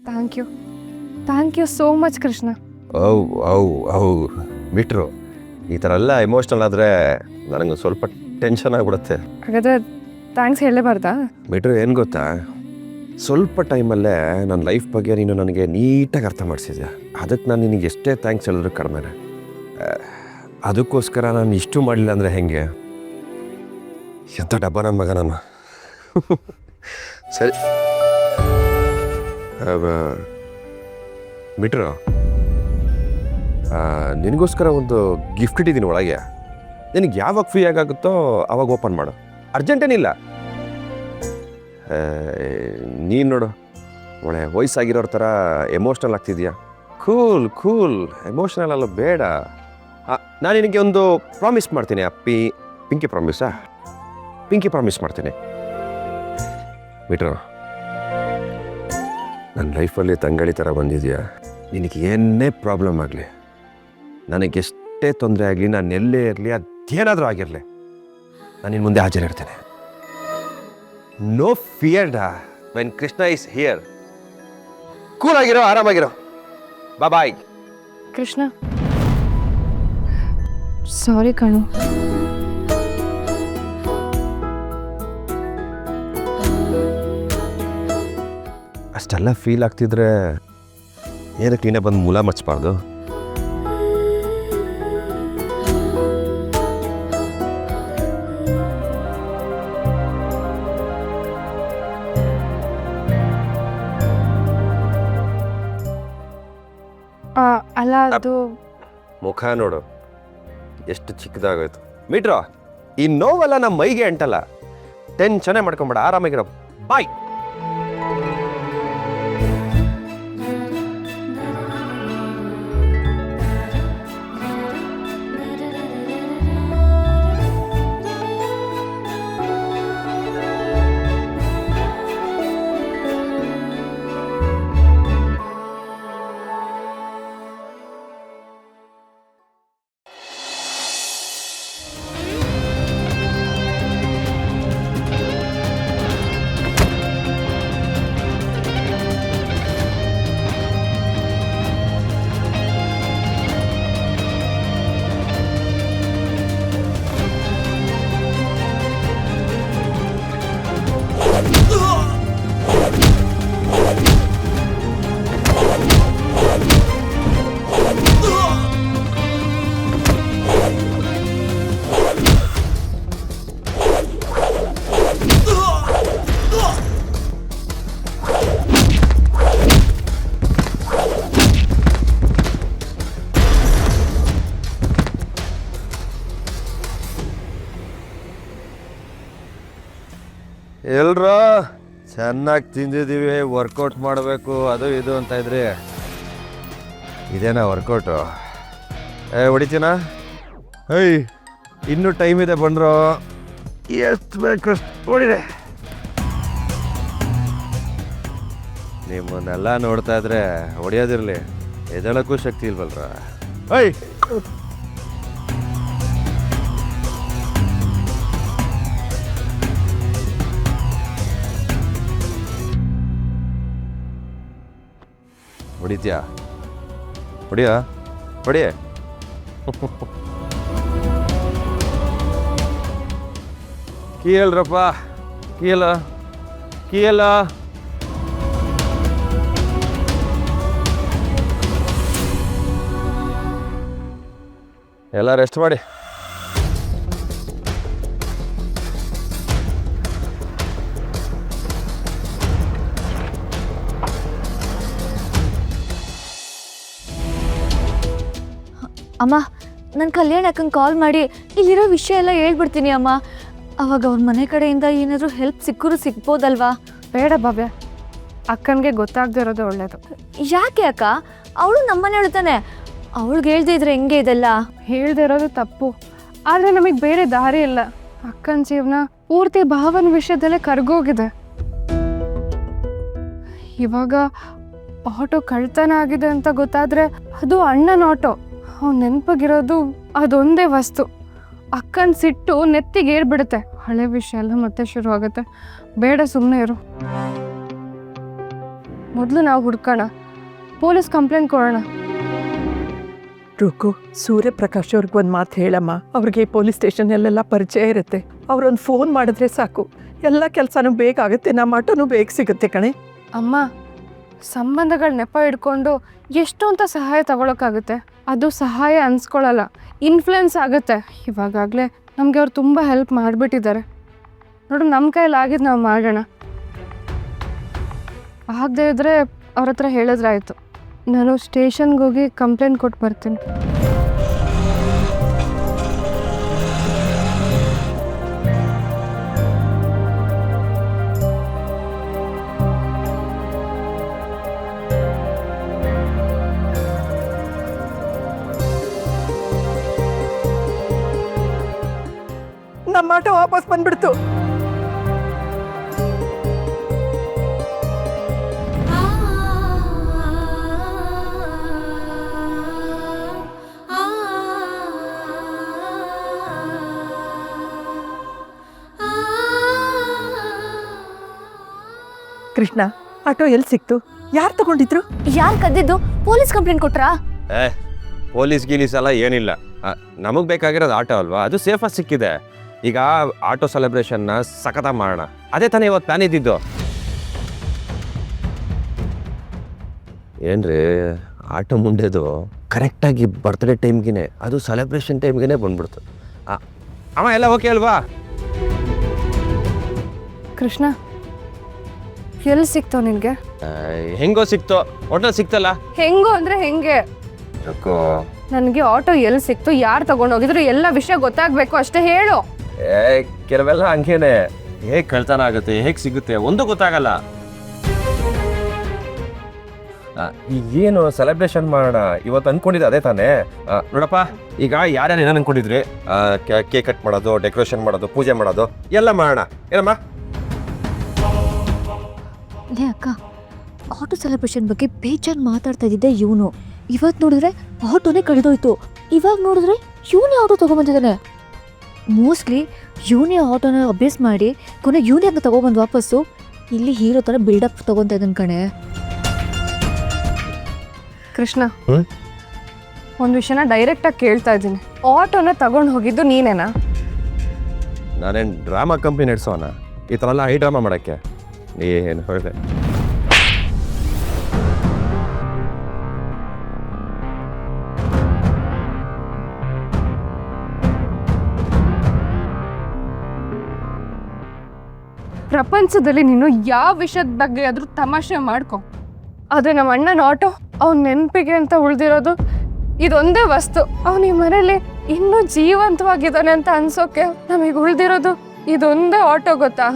Thank you so much Krishna. ಅವು ಬಿಟ್ರು ಈ ಥರ ಎಲ್ಲ ಎಮೋಷ್ನಲ್ ಆದರೆ ನನಗೆ ಸ್ವಲ್ಪ ಟೆನ್ಷನ್ ಆಗಿಬಿಡುತ್ತೆ. ಹಾಗಾದರೆ ಥ್ಯಾಂಕ್ಸ್ ಹೇಳಲೇಬಾರ್ದಾ? ಬಿಟ್ರು ಏನು ಗೊತ್ತಾ, ಸ್ವಲ್ಪ ಟೈಮಲ್ಲೇ ನನ್ನ ಲೈಫ್ ಬಗ್ಗೆ ನೀನು ನನಗೆ ನೀಟಾಗಿ ಅರ್ಥ ಮಾಡಿಸಿದ್ಯಾ. ಅದಕ್ಕೆ ನಾನು ನಿನಗೆ ಎಷ್ಟೇ ಥ್ಯಾಂಕ್ಸ್ ಹೇಳಿದ್ರು ಕಡಿಮೆನೆ. ಅದಕ್ಕೋಸ್ಕರ ನಾನು ಇಷ್ಟು ಮಾಡಲಿಲ್ಲ ಅಂದರೆ ಹೆಂಗೆ? ಎಂಥ ಡಬ್ಬ ನನ್ನ ಮಗ ನಾನು. ಸರಿ ಬಿಟ್ರು ನಿನಗೋಸ್ಕರ ಒಂದು ಗಿಫ್ಟ್ ಇಟ್ಟಿದ್ದೀನಿ ಒಳಗೆ. ನಿನಗೆ ಯಾವಾಗ ಫ್ರೀ ಆಗುತ್ತೋ ಆವಾಗ ಓಪನ್ ಮಾಡು, ಅರ್ಜೆಂಟೇನಿಲ್ಲ. ನೀನು ನೋಡು ಒಳ್ಳೆ ವಯಸ್ಸಾಗಿರೋರ ಥರ ಎಮೋಷ್ನಲ್ ಆಗ್ತಿದ್ಯಾ. ಕೂಲ್ ಎಮೋಷ್ನಲ್ ಅಲ್ಲ ಬೇಡ. ನಾನು ನಿನಗೆ ಒಂದು ಪ್ರಾಮಿಸ್ ಮಾಡ್ತೀನಿ. ಪಿಂಕಿ ಪ್ರಾಮಿಸ್ ಮಾಡ್ತೀನಿ. ಬಿಟ್ರು ನನ್ನ ಲೈಫಲ್ಲಿ ತಂಗಳಿ ಥರ ಬಂದಿದೆಯಾ. ನಿನಗೆ ಏನೇ ಪ್ರಾಬ್ಲಮ್ ಆಗಲಿ, ನನಗೆಷ್ಟೇ ತೊಂದರೆ ಆಗಲಿ, ನಾನು ಎಲ್ಲೇ ಇರಲಿ, ಅದೇನಾದರೂ ಆಗಿರಲಿ, ನಾನು ನಿನ್ನ ಮುಂದೆ ಹಾಜರಿರ್ತೇನೆ. No fear when Krishna is here. Cool ಆಗಿರೋ, ಆರಾಮಾಗಿರೋ. ಬಾಯ್ ಕೃಷ್ಣ. ಸಾರಿ ಕಣು. ಅಷ್ಟೆಲ್ಲ ಫೀಲ್ ಆಗ್ತಿದ್ರೆ ಏನಕ್ಕೆ ನೀನೇ ಬಂದು ಮೂಲ ಮಚ್ಚಬಾರ್ದು? ಅಲ್ಲ, ಅದು ಮುಖ ನೋಡು ಎಷ್ಟು ಚಿಕ್ಕದಾಗೋಯ್ತು. ಮೀಟ್ರೋ ಈ ನೋವೆಲ್ಲ ನಮ್ಮ ಮೈಗೆ ಅಂಟಲ್ಲ. ಟೆನ್ಷನ್ನೇ ಮಾಡ್ಕೊಂಬೇಡ, ಆರಾಮಾಗಿರೋ. ಬಾಯ್. ಎಲ್ರ ಚೆನ್ನಾಗಿ ತಿಂದಿದ್ದೀವಿ, ವರ್ಕೌಟ್ ಮಾಡಬೇಕು ಅದು ಇದು ಅಂತ ಇದ್ರಿ. ಇದೇನಾ ವರ್ಕೌಟು? ಹೊಡಿತೀನಾ? ಇನ್ನೂ ಟೈಮ್ ಇದೆ, ಬಂದ್ರು ಎಷ್ಟು ಬೇಕು ಹೊಡಿದೆ. ನಿಮ್ಮನ್ನೆಲ್ಲ ನೋಡ್ತಾ ಇದ್ರೆ ಹೊಡಿಯೋದಿರಲಿ, ಎದಳಕ್ಕೂ ಶಕ್ತಿ ಇಲ್ವಲ್ರ. ಹೊಡಿತೀಯಾ? ಹೊಡಿಯ ಹೊಡಿಯ. ಕೀಯಲ್ರಪ್ಪ, ಕೀಯಲ್ಲ. ಎಲ್ಲ ರೆಸ್ಟ್ ಮಾಡಿ. ಅಮ್ಮ, ನಾನು ಕಲ್ಯಾಣ್ ಅಕ್ಕಂಗೆ ಕಾಲ್ ಮಾಡಿ ಇಲ್ಲಿರೋ ವಿಷಯ ಎಲ್ಲ ಹೇಳ್ಬಿಡ್ತೀನಿ ಅಮ್ಮ. ಅವಾಗ ಅವ್ರ ಮನೆ ಕಡೆಯಿಂದ ಏನಾದರೂ ಹೆಲ್ಪ್ ಸಿಗ್ಬೋದಲ್ವಾ? ಬೇಡ ಭವ್ಯ, ಅಕ್ಕನಿಗೆ ಗೊತ್ತಾಗದೇ ಇರೋದು ಒಳ್ಳೇದು. ಯಾಕೆ ಅಕ್ಕ? ಅವಳು ನಮ್ಮನೆ ಹೇಳ್ತಾನೆ, ಅವಳಿಗೆ ಹೇಳ್ದೆ ಇದ್ರೆ ಹೆಂಗೆ ಇದೆಲ್ಲ? ಹೇಳ್ದೆ ಇರೋದು ತಪ್ಪು, ಆದರೆ ನಮಗೆ ಬೇರೆ ದಾರಿ ಇಲ್ಲ. ಅಕ್ಕನ ಜೀವನ ಪೂರ್ತಿ ಭಾವನ ವಿಷಯದಲ್ಲೇ ಕರ್ಗೋಗಿದೆ. ಇವಾಗ ಆಟೋ ಕಳ್ತನ ಆಗಿದೆ ಅಂತ ಗೊತ್ತಾದರೆ ಅದು ಅಣ್ಣನ ಆಟೋ. ಅವ್ನು ನೆನಪಾಗಿರೋದು ಅದೊಂದೇ ವಸ್ತು. ಅಕ್ಕನ ಸಿಟ್ಟು ನೆತ್ತಿಗೆ ಏರ್ಬಿಡುತ್ತೆ. ಹಳೆ ವಿಷಯ ಎಲ್ಲ ಮತ್ತೆ ಶುರು ಆಗುತ್ತೆ. ಬೇಡ, ಸುಮ್ಮನೆ ಇರು. ಮೊದಲು ನಾವು ಹುಡ್ಕೋಣ, ಪೊಲೀಸ್ ಕಂಪ್ಲೇಂಟ್ ಕೊಡೋಣ. ರುಕು, ಸೂರ್ಯಪ್ರಕಾಶ್ ಅವ್ರಿಗೆ ಒಂದು ಮಾತು ಹೇಳಮ್ಮ. ಅವ್ರಿಗೆ ಪೊಲೀಸ್ ಸ್ಟೇಷನಲ್ಲೆಲ್ಲ ಪರಿಚಯ ಇರುತ್ತೆ. ಅವ್ರೊಂದು ಫೋನ್ ಮಾಡಿದ್ರೆ ಸಾಕು, ಎಲ್ಲ ಕೆಲಸನೂ ಬೇಗ ಆಗುತ್ತೆ, ನಮ್ಮ ಆಟೋನೂ ಬೇಗ ಸಿಗುತ್ತೆ ಕಣೆ. ಅಮ್ಮ, ಸಂಬಂಧಗಳ ನೆಪ ಹಿಡ್ಕೊಂಡು ಎಷ್ಟು ಅಂತ ಸಹಾಯ ತಗೊಳಕ್ಕಾಗುತ್ತೆ? ಅದು ಸಹಾಯ ಅನ್ಸ್ಕೊಳ್ಳಲ್ಲ, ಇನ್ಫ್ಲುಯೆನ್ಸ್ ಆಗುತ್ತೆ. ಇವಾಗಲೇ ನಮಗೆ ಅವ್ರು ತುಂಬ ಹೆಲ್ಪ್ ಮಾಡಿಬಿಟ್ಟಿದ್ದಾರೆ. ನೋಡು, ನಮ್ಮ ಕೈಯಲ್ಲಿ ಆಗಿದ್ದು ನಾವು ಮಾಡೋಣ. ಆಗದೆ ಇದ್ದರೆ ಅವ್ರ ಹತ್ರ ಹೇಳಿದ್ರಾಯ್ತು. ನಾನು ಸ್ಟೇಷನ್ಗೆ ಹೋಗಿ ಕಂಪ್ಲೇಂಟ್ ಕೊಟ್ಟು ಬರ್ತೀನಿ. ನಮ್ಮ ಆಟೋ ವಾಪಸ್ ಬಂದ್ಬಿಡ್ತು. ಕೃಷ್ಣ, ಆಟೋ ಎಲ್ಲಿ ಸಿಕ್ತು? ಯಾರು ತಗೊಂಡಿದ್ರು? ಯಾರು ಕದ್ದಿದ್ದು? ಪೊಲೀಸ್ ಕಂಪ್ಲೇಂಟ್ ಕೊಟ್ರಾ? ಪೊಲೀಸ್ ಗೀಲೀಸ್ ಎಲ್ಲ ಏನಿಲ್ಲ. ನಮಗೆ ಬೇಕಾಗಿರೋದು ಆಟೋ ಅಲ್ವಾ, ಅದು ಸೇಫಾಗಿ ಸಿಕ್ಕಿದೆ. ಈಗ ಆಟೋ ಸೆಲೆಬ್ರೇಷನ್ನ ಸಖತ ಮಾಡೋಣ, ಅದೇ ತಾನೇ ಇವತ್ತು ಪ್ಲಾನ್ ಇದ್ದಿದ್ದು. ಏನ್ರಿ, ಆಟೋ ಮುಂಡೆದು ಕರೆಕ್ಟಾಗಿ ಬರ್ತ್ಡೇ ಟೈಮ್ಗೆ, ಅದು ಸೆಲೆಬ್ರೇಷನ್ ಟೈಮ್ಗೆ ಬಂದ್ಬಿಡ್ತು. ಅಮ್ಮ ಎಲ್ಲ ಓಕೆ ಅಲ್ವಾ? ಕೃಷ್ಣ, ಎಲ್ಲಿ ಸಿಕ್ತೋ ನಿನಗೆ? ಹೆಂಗೋ ಸಿಕ್ತೋ, ಒಟ್ನಲ್ಲಿ ಸಿಕ್ತಲ್ಲ. ಹೆಂಗೋ ಅಂದರೆ ಹೆಂಗೆ? ನನಗೆ ಆಟೋ ಎಲ್ಲಿ ಸಿಕ್ತು, ಯಾರು ತಗೊಂಡೋಗಿದ್ರು, ಎಲ್ಲ ವಿಷಯ ಗೊತ್ತಾಗಬೇಕು, ಅಷ್ಟೇ ಹೇಳು. ಕೆಲವೆಲ್ಲ ಹಂಗೇನೆ, ಹೇಗೆ ಕಳ್ತನ ಆಗುತ್ತೆ, ಹೇಗೆ ಸಿಗುತ್ತೆ ಒಂದು ಗೊತ್ತಾಗಲ್ಲ. ಏನು ಸೆಲೆಬ್ರೇಷನ್ ಮಾಡೋಣ ಇವತ್ತು ಅನ್ಕೊಂಡಿದ್ದೆ, ಅದೇ ತಾನೇ. ನೋಡಪ್ಪ, ಈಗ ಯಾರ್ಯಾರು ಏನೇನು ಅನ್ಕೊಂಡಿದ್ರಿ, ಕೇಕ್ ಕಟ್ ಮಾಡೋದು, ಡೆಕೋರೇಷನ್ ಮಾಡೋದು, ಪೂಜೆ ಮಾಡೋದು ಎಲ್ಲ ಮಾಡೋಣ. ಏನಮ್ಮ? ಲೇ ಅಕ್ಕ, ಆಟೋ ಸೆಲೆಬ್ರೇಷನ್ ಬಗ್ಗೆ ಬೇಜಾರು ಮಾತಾಡ್ತಾ ಇದ್ದಿದ್ದೆ ಇವನು. ಇವತ್ತು ನೋಡಿದ್ರೆ ಆಟೋನೇ ಕಳೆದೋಯ್ತು, ಇವಾಗ ನೋಡಿದ್ರೆ ಇವನೇ ಆಟೋ ತೊಗೊಂಬಂದಿದ್ದಾನೆ. ಮೋಸ್ಟ್ಲಿ ಇವನೇ ಆಟೋನ ಅಭ್ಯಾಸ ಮಾಡಿ ಕೊನೆಗೆ ಇವನೇ ಹಂಗೆ ತೊಗೊಬಂದು ವಾಪಸ್ಸು ಇಲ್ಲಿ ಹೀರೋ ಥರ ಬಿಲ್ಡಪ್ ತೊಗೊತಾ ಇದ್ದಾನೆ ಕಣೆ. ಕೃಷ್ಣ, ಒಂದು ವಿಷಯನ ಡೈರೆಕ್ಟಾಗಿ ಕೇಳ್ತಾ ಇದ್ದೀನಿ, ಆಟೋನ ತಗೊಂಡು ಹೋಗಿದ್ದು ನೀನೇನಾ? ನಾನೇನು ಡ್ರಾಮಾ ಕಂಪ್ನಿ ನಡೆಸೋಣ ಈ ಥರ ಎಲ್ಲ ಹೈ ಡ್ರಾಮಾ ಮಾಡೋಕ್ಕೆ? ಏನು ಹೇಳಿದೆ? ಪ್ರಪಂಚದಲ್ಲಿ ನೀನು ಯಾವ ವಿಷಯದ ಬಗ್ಗೆ ಆದರೂ ತಮಾಷೆ ಮಾಡ್ಕೊ, ಆದರೆ ನಮ್ಮ ಅಣ್ಣನ ಆಟೋ ಅವ್ನ ನೆನಪಿಗೆ ಅಂತ ಉಳಿದಿರೋದು ಇದೊಂದೇ ವಸ್ತು. ಅವನ ಈ ಮನೇಲಿ ಇನ್ನೂ ಜೀವಂತವಾಗಿದ್ದಾನೆ ಅಂತ ಅನ್ಸೋಕೆ ನಮಗೆ ಉಳಿದಿರೋದು ಇದೊಂದೇ ಆಟೋ, ಗೊತ್ತಾ?